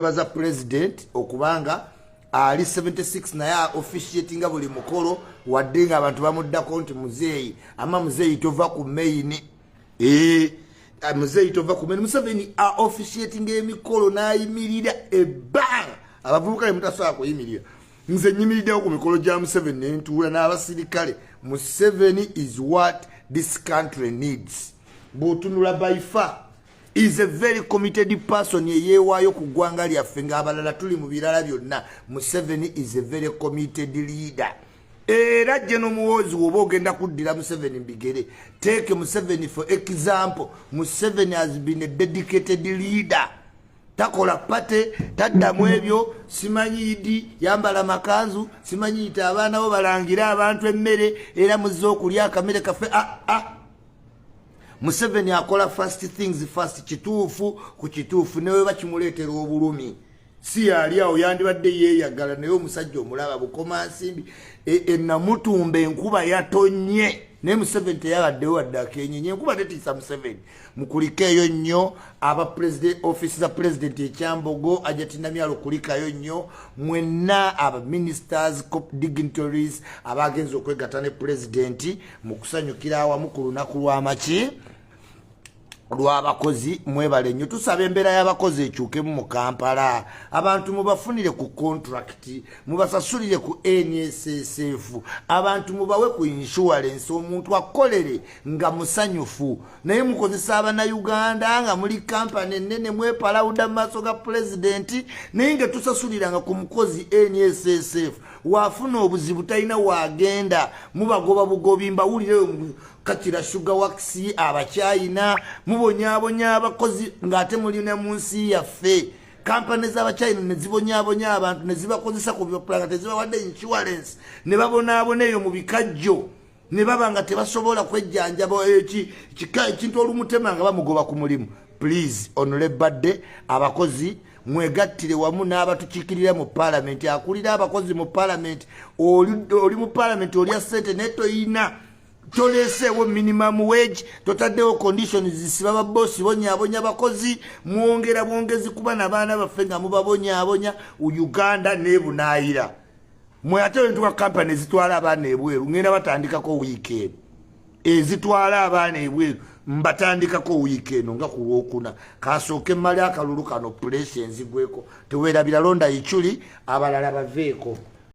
baza president okubanga ali 76 naye officiating buli mukolo wadde nga abantu bamuddako nti muzeeyi ama muzeeyi tova ku main muzeeyi tova ku main Museveni officiating emikolo nayimirira ebbanga abavubuka mutasobola kuyimirira nze nyimiriddewo ku mikolo gya Museveni nentuula n'abasirikale. Museveni is what this country needs. Bw'otunula by far is a very committed person yeyeewaayo ku ggwanga lyaffe ng'abalala tuli mu birala byonna. Museveni is a very committed leader. Era General Muhoozi woba ogenda kuddira Museveni mbigere. Take Museveni for example. Museveni has been a dedicated leader. Takola pate taddamu ebyo simanyi idi yambala makanzu simanyi ita abaana bo balangira abantu emmere era muzze okulya akamere kaffe Museveni akola first things first kituufu ku kituufu newe bakimuleetera obulumi si ali awo yandibadde yeeyagala naye omusajja omulaba bukoma nsimbi ennamutumba enkuba yatonye ne Museveni teyabaddewo wadde akenyenye enkuba tetiisa Museveni mukulikeeyo nnyo aba president office za president ekyambogo ajatinamyalo kulikayo nnyo mwenna aba ministers dignitaries abagenza okwegatta ne president mu kusanyukira awamu ku lunaku lw'amaki lw'abakozi mwebale nnyo. Tusaba embeera y'abakozi ekyukemu mu Kampala, abantu mubafunire ku contract, mubasasulire ku NSSF, abantu mubawe ku insurance, omuntu akolere nga musanyufu. Naye mukozesa Abannayuganda nga muli kampani ennene mwepalawuda mu maaso ga president naye nga tusasuliranga ku mukozi NSSF waafuna obuzibu talina waagenda mubagoba bugobi mbawulire Kakira sugar wax abakyayina mubonyaabonya abakozi ng'ate mulina mu nsi yaffe. Kampani z'abakyayina ne zibonyaabonya abantu ne zibakozesa ku byopulanga tezibawadde insurance ne babonaabona eyo mu bikajjo ne baba nga tebasobola kwejjanjaba ekintu olumutema nga bamugoba ku mulimu. Please honorable day abakozi mwegattire wamu n'abatukiikirira mu parliament akulira abakozi mu parliament oli mu parliament oli assente netoyina toleseewo minimum wage totaddewo conditions zisiba babbosi bonyaabonya bakozi mwongera bwongezi kuba n'abaana baffe nga mubabonyaabonya Uganda n'ebunaayira mwe ate wentuka kampani ezitwala abaana ebweru ngenda batandikako weekend ezitwala abaana ebweru mbatandikako weekend nga ku Lwokuna kasooke mmali akalulu kano pressure enzigweko teweerabira londa ichuli abalala baveeko.